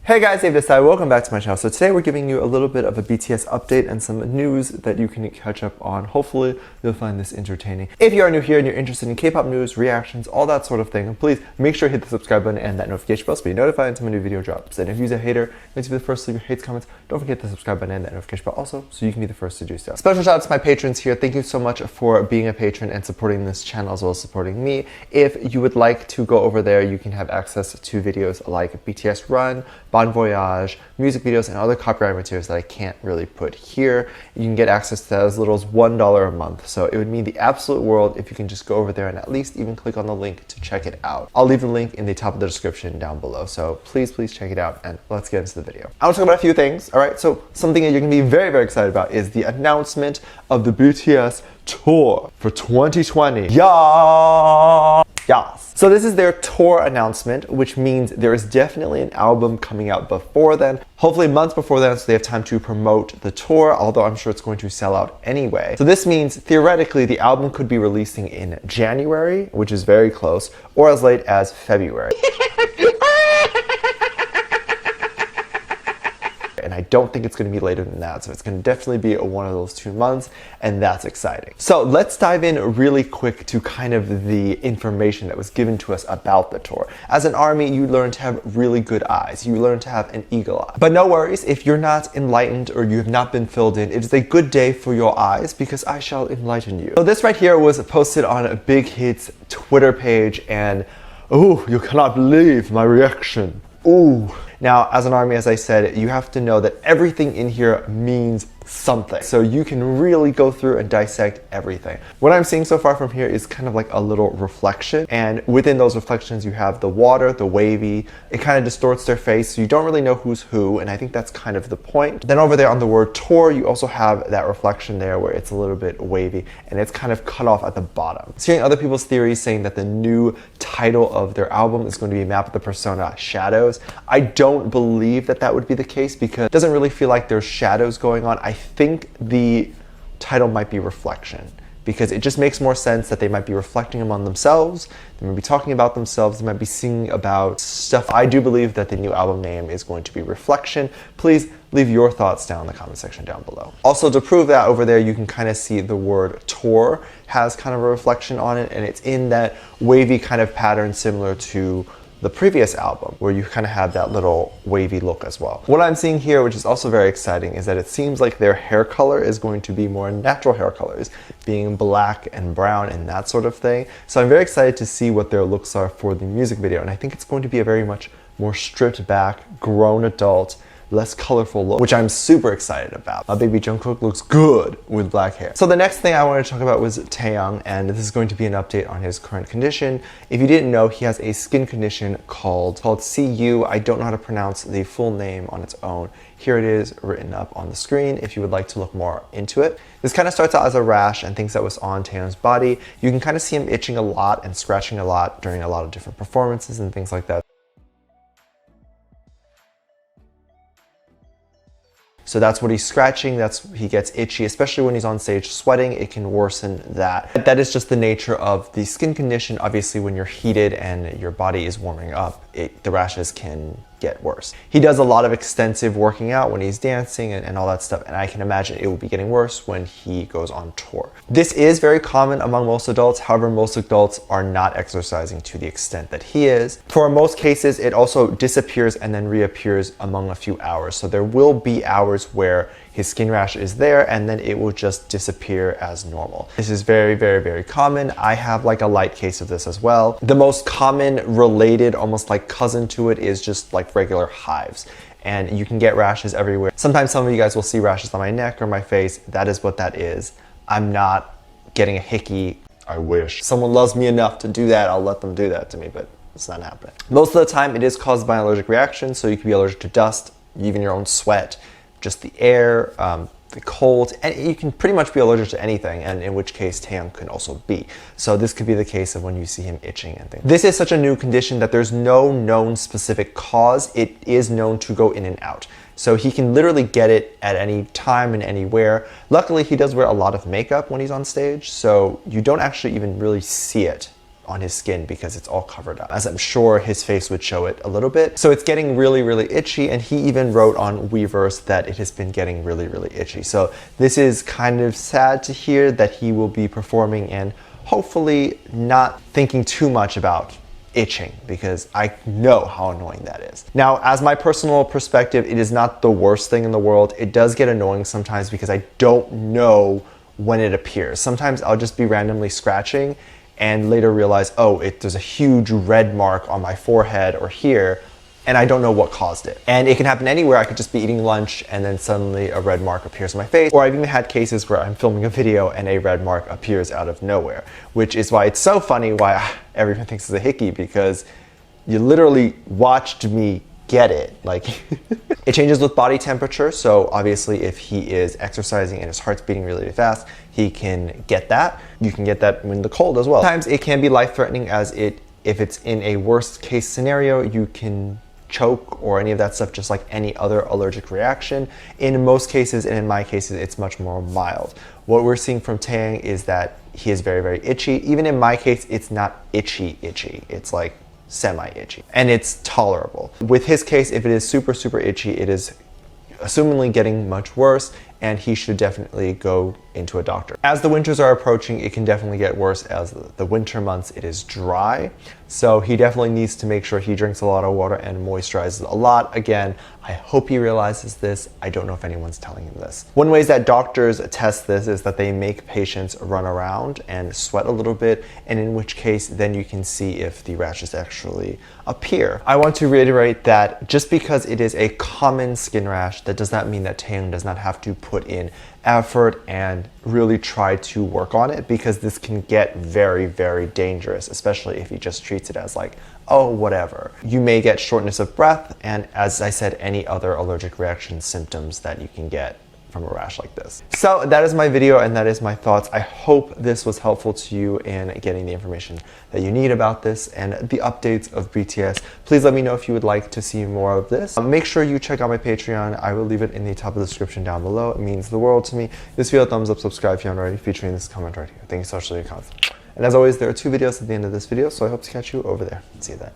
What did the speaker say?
Hey guys, Dave this side. Welcome back to my channel. So today we're giving you a little bit of a BTS update and some news that you can catch up on. Hopefully you'll find this entertaining. If you are new here and you're interested in K-pop news, reactions, all that sort of thing, please make sure to hit the subscribe button and that notification bell so you're notified when a new video drops. And if you're a hater, and to be the first to leave your hates comments, don't forget the subscribe button and that notification bell also so you can be the first to do so. Special shout out to my patrons here. Thank you so much for being a patron and supporting this channel as well as supporting me. If you would like to go over there, you can have access to videos like BTS Run, Bon Voyage, music videos, and other copyright materials that I can't really put here. You can get access to that as little as $1 a month. So it would mean the absolute world if you can just go over there and at least even click on the link to check it out. I'll leave the link in the top of the description down below. So please check it out and let's get into the video. I want to talk about a few things. All right, so something that you're gonna be very excited about is the announcement of the BTS Tour for 2020. Yeah! Yes. So this is their tour announcement, which means there is definitely an album coming out before then, hopefully months before then, so they have time to promote the tour, although I'm sure it's going to sell out anyway. So this means theoretically the album could be releasing in January, which is very close, or as late as February. And I don't think it's going to be later than that, so it's going to definitely be one of those 2 months, and that's exciting. So let's dive in really quick to kind of the information that was given to us about the tour. As an ARMY, you learn to have really good eyes. You learn to have an eagle eye. But no worries, if you're not enlightened or you have not been filled in, it is a good day for your eyes because I shall enlighten you. So this right here was posted on Big Hit's Twitter page, and oh, you cannot believe my reaction. Ooh. Now, as an ARMY, as I said, you have to know that everything in here means something. So you can really go through and dissect everything. What I'm seeing so far from here is kind of like a little reflection. And within those reflections, you have the water, the wavy. It kind of distorts their face, so you don't really know who's who. And I think that's kind of the point. Then over there on the word tour, you also have that reflection there where it's a little bit wavy and it's kind of cut off at the bottom. Seeing other people's theories saying that the new title of their album is going to be Map of the Persona Shadows. I don't believe that that would be the case because it doesn't really feel like there's shadows going on. I think the title might be Reflection because it just makes more sense that they might be reflecting among themselves, they might be talking about themselves, they might be singing about stuff. I do believe that the new album name is going to be Reflection. Please leave your thoughts down in the comment section down below. Also, to prove that, over there you can kind of see the word tour has kind of a reflection on it, and it's in that wavy kind of pattern similar to the previous album where you kind of have that little wavy look as well. What I'm seeing here, which is also very exciting, is that it seems like their hair color is going to be more natural hair colors, being black and brown and that sort of thing. So I'm very excited to see what their looks are for the music video, and I think it's going to be a very much more stripped back, grown adult, less colorful look, which I'm super excited about. My baby Jungkook looks good with black hair. So the next thing I wanted to talk about was Taehyung, and this is going to be an update on his current condition. If you didn't know, he has a skin condition called CU. I don't know how to pronounce the full name on its own. Here it is written up on the screen if you would like to look more into it. This kind of starts out as a rash and things that was on Taehyung's body. You can kind of see him itching a lot and scratching a lot during a lot of different performances and things like that. So that's what he's scratching, he gets itchy, especially when he's on stage sweating, it can worsen that. That is just the nature of the skin condition. Obviously, when you're heated and your body is warming up, the rashes can get worse. He does a lot of extensive working out when he's dancing and all that stuff, and I can imagine it will be getting worse when he goes on tour. This is very common among most adults, however, most adults are not exercising to the extent that he is. For most cases, it also disappears and then reappears among a few hours. So there will be hours where his skin rash is there and then it will just disappear as normal. This is very common. I have like a light case of this as well. The most common related, almost like cousin to it, is just like regular hives. And you can get rashes everywhere. Sometimes some of you guys will see rashes on my neck or my face. That is what that is. I'm not getting a hickey. I wish. Someone loves me enough to do that, I'll let them do that to me, but it's not happening. Most of the time it is caused by an allergic reaction, so you can be allergic to dust, even your own sweat, just the air, the cold, and you can pretty much be allergic to anything, and in which case Taehyung can also be. So this could be the case of when you see him itching and things. This is such a new condition that there's no known specific cause. It is known to go in and out. So he can literally get it at any time and anywhere. Luckily, he does wear a lot of makeup when he's on stage, so you don't actually even really see it on his skin because it's all covered up, as I'm sure his face would show it a little bit. So it's getting really, really itchy, and he even wrote on Weverse that it has been getting really, really itchy. So this is kind of sad to hear that he will be performing and hopefully not thinking too much about itching, because I know how annoying that is. Now, as my personal perspective, it is not the worst thing in the world. It does get annoying sometimes because I don't know when it appears. Sometimes I'll just be randomly scratching and later realize, oh, there's a huge red mark on my forehead or here, and I don't know what caused it. And it can happen anywhere. I could just be eating lunch and then suddenly a red mark appears on my face. Or I've even had cases where I'm filming a video and a red mark appears out of nowhere, which is why it's so funny why everyone thinks it's a hickey, because you literally watched me get it. Like, it changes with body temperature. So obviously if he is exercising and his heart's beating really, really fast, he can get that. You can get that in the cold as well. Sometimes it can be life-threatening, as if it's in a worst case scenario, you can choke or any of that stuff, just like any other allergic reaction. In most cases, and in my cases, it's much more mild. What we're seeing from Taehyung is that he is very, very itchy. Even in my case, it's not itchy. It's like semi-itchy, and it's tolerable. With his case, if it is super, super itchy, it is assumingly getting much worse, and he should definitely go into a doctor. As the winters are approaching, it can definitely get worse. As the winter months, it is dry. So he definitely needs to make sure he drinks a lot of water and moisturizes a lot. Again, I hope he realizes this. I don't know if anyone's telling him this. One way that doctors test this is that they make patients run around and sweat a little bit, and in which case then you can see if the rashes actually appear. I want to reiterate that just because it is a common skin rash, that does not mean that Taehyung does not have to put in effort and really try to work on it, because this can get very, very dangerous, especially if he just treats it as like, oh, whatever. You may get shortness of breath, and as I said, any other allergic reaction symptoms that you can get from a rash like this. So that is my video, and that is my thoughts. I hope this was helpful to you in getting the information that you need about this and the updates of BTS. Please let me know if you would like to see more of this. Make sure you check out my Patreon. I will leave it in the top of the description down below. It means the world to me. This video, thumbs up, subscribe if you haven't already, featuring this comment right here. Thank you so much for your comments. And as always, there are 2 videos at the end of this video, so I hope to catch you over there. See you then.